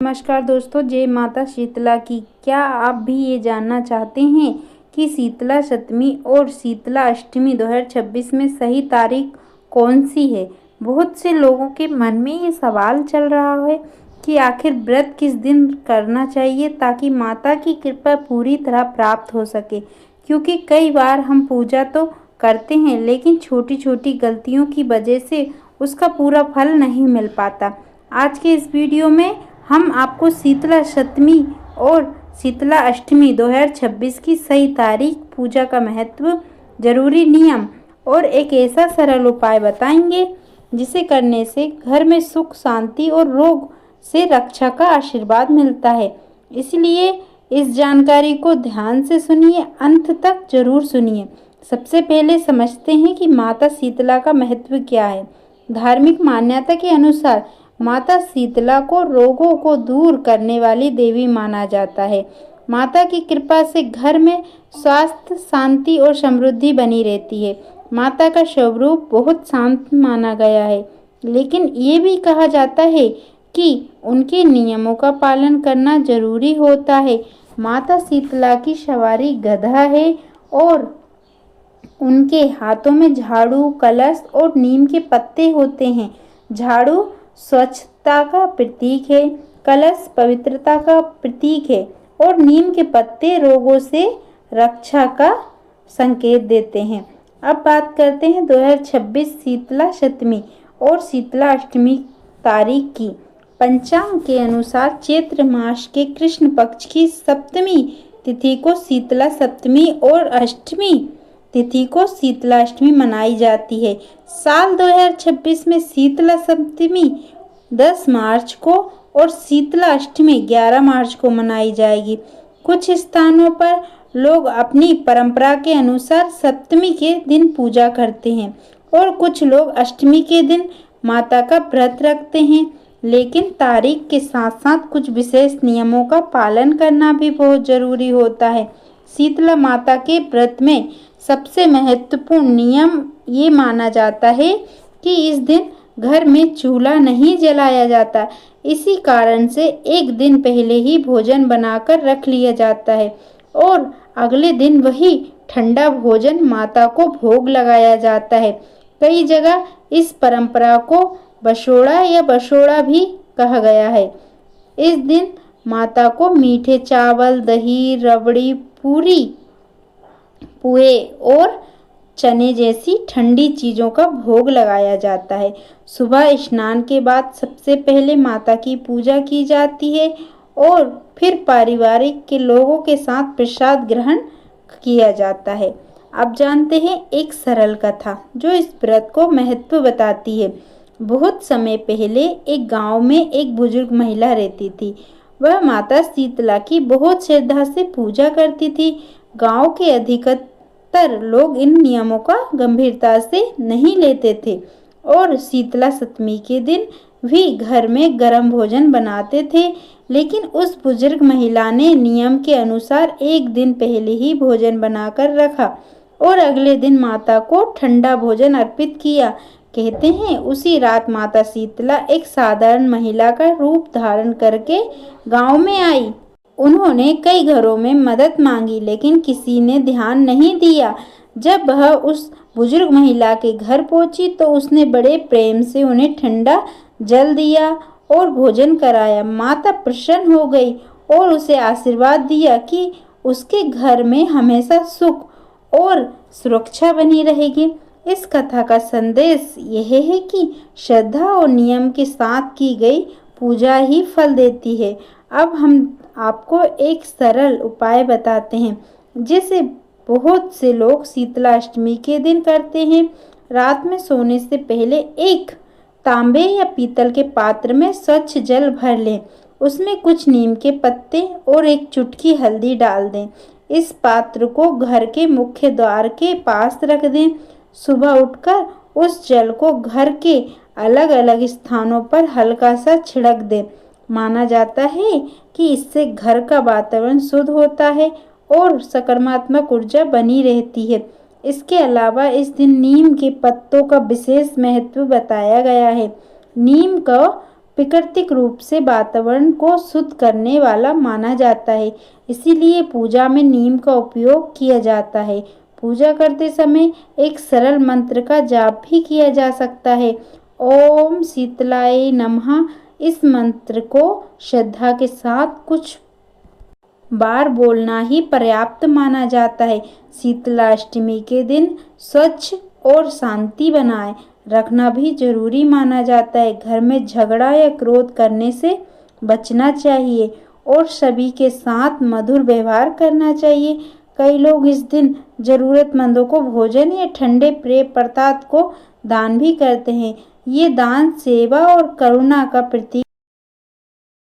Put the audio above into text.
नमस्कार दोस्तों, जय माता शीतला की। क्या आप भी ये जानना चाहते हैं कि शीतला सप्तमी और शीतला अष्टमी 2026 में सही तारीख कौन सी है। बहुत से लोगों के मन में ये सवाल चल रहा है कि आखिर व्रत किस दिन करना चाहिए ताकि माता की कृपा पूरी तरह प्राप्त हो सके। क्योंकि कई बार हम पूजा तो करते हैं लेकिन छोटी छोटी गलतियों की वजह से उसका पूरा फल नहीं मिल पाता। आज के इस वीडियो में हम आपको शीतला सप्तमी और शीतला अष्टमी 2026 की सही तारीख, पूजा का महत्व, जरूरी नियम और एक ऐसा सरल उपाय बताएंगे जिसे करने से घर में सुख, शांति और रोग से रक्षा का आशीर्वाद मिलता है। इसलिए इस जानकारी को ध्यान से सुनिए, अंत तक जरूर सुनिए। सबसे पहले समझते हैं कि माता शीतला का महत्व क्या है। धार्मिक मान्यता के अनुसार माता शीतला को रोगों को दूर करने वाली देवी माना जाता है। माता की कृपा से घर में स्वास्थ्य, शांति और समृद्धि बनी रहती है। माता का स्वरूप बहुत शांत माना गया है, लेकिन ये भी कहा जाता है कि उनके नियमों का पालन करना जरूरी होता है। माता शीतला की सवारी गधा है और उनके हाथों में झाड़ू, कलश और नीम के पत्ते होते हैं। झाड़ू स्वच्छता का प्रतीक है, कलश पवित्रता का प्रतीक है और नीम के पत्ते रोगों से रक्षा का संकेत देते हैं। अब बात करते हैं 2026 शीतला सप्तमी और शीतला अष्टमी तारीख की। पंचांग के अनुसार चैत्र मास के कृष्ण पक्ष की सप्तमी तिथि को शीतला सप्तमी और अष्टमी तिथि को शीतला अष्टमी मनाई जाती है। साल 2026 में शीतला सप्तमी 10 मार्च को और शीतला अष्टमी 11 मार्च को मनाई जाएगी। कुछ स्थानों पर लोग अपनी परंपरा के अनुसार सप्तमी के दिन पूजा करते हैं और कुछ लोग अष्टमी के दिन माता का व्रत रखते हैं। लेकिन तारीख के साथ साथ कुछ विशेष नियमों का पालन करना भी बहुत जरूरी होता है। शीतला माता के व्रत में सबसे महत्वपूर्ण नियम ये माना जाता है कि इस दिन घर में चूल्हा नहीं जलाया जाता। इसी कारण से एक दिन पहले ही भोजन बनाकर रख लिया जाता है और अगले दिन वही ठंडा भोजन माता को भोग लगाया जाता है। कई जगह इस परंपरा को बसोड़ा या बसोड़ा भी कहा गया है। इस दिन माता को मीठे चावल, दही, रबड़ी, पूरी, पुए और चने जैसी ठंडी चीज़ों का भोग लगाया जाता है। सुबह स्नान के बाद सबसे पहले माता की पूजा की जाती है और फिर पारिवारिक के लोगों के साथ प्रसाद ग्रहण किया जाता है। अब जानते हैं एक सरल कथा जो इस व्रत को महत्व बताती है। बहुत समय पहले एक गांव में एक बुजुर्ग महिला रहती थी। वह माता शीतला की बहुत श्रद्धा से पूजा करती थी। गांव के अधिकतर लोग इन नियमों का गंभीरता से नहीं लेते थे और शीतला सप्तमी के दिन भी घर में गर्म भोजन बनाते थे। लेकिन उस बुजुर्ग महिला ने नियम के अनुसार एक दिन पहले ही भोजन बनाकर रखा और अगले दिन माता को ठंडा भोजन अर्पित किया। कहते हैं उसी रात माता शीतला एक साधारण महिला का रूप धारण करके गांव में आई। उन्होंने कई घरों में मदद मांगी लेकिन किसी ने ध्यान नहीं दिया। जब वह उस बुजुर्ग महिला के घर पहुंची तो उसने बड़े प्रेम से उन्हें ठंडा जल दिया और भोजन कराया। माता प्रसन्न हो गई और उसे आशीर्वाद दिया कि उसके घर में हमेशा सुख और सुरक्षा बनी रहेगी। इस कथा का संदेश यह है कि श्रद्धा और नियम के साथ की गई पूजा ही फल देती है। अब हम आपको एक सरल उपाय बताते हैं जिसे बहुत से लोग शीतला अष्टमी के दिन करते हैं। रात में सोने से पहले एक तांबे या पीतल के पात्र में स्वच्छ जल भर लें। उसमें कुछ नीम के पत्ते और एक चुटकी हल्दी डाल दें। इस पात्र को घर के मुख्य द्वार के पास रख दें। सुबह उठकर उस जल को घर के अलग अलग स्थानों पर हल्का सा छिड़क दें। माना जाता है कि इससे घर का वातावरण शुद्ध होता है और सकारात्मक ऊर्जा बनी रहती है। इसके अलावा इस दिन नीम के पत्तों का विशेष महत्व बताया गया है। नीम का प्राकृतिक रूप से वातावरण को शुद्ध करने वाला माना जाता है। इसीलिए पूजा में नीम का उपयोग किया जाता है। पूजा करते समय एक सरल मंत्र का जाप भी किया जा सकता है, ओम शीतलाय नमः। इस मंत्र को श्रद्धा के साथ कुछ बार बोलना ही पर्याप्त माना जाता है। शीतलाष्टमी के दिन स्वच्छ और शांति बनाए रखना भी जरूरी माना जाता है। घर में झगड़ा या क्रोध करने से बचना चाहिए और सभी के साथ मधुर व्यवहार करना चाहिए। कई लोग इस दिन जरूरतमंदों को भोजन या ठंडे पेय पदार्थ को दान भी करते हैं। ये दान सेवा और करुणा का प्रतीक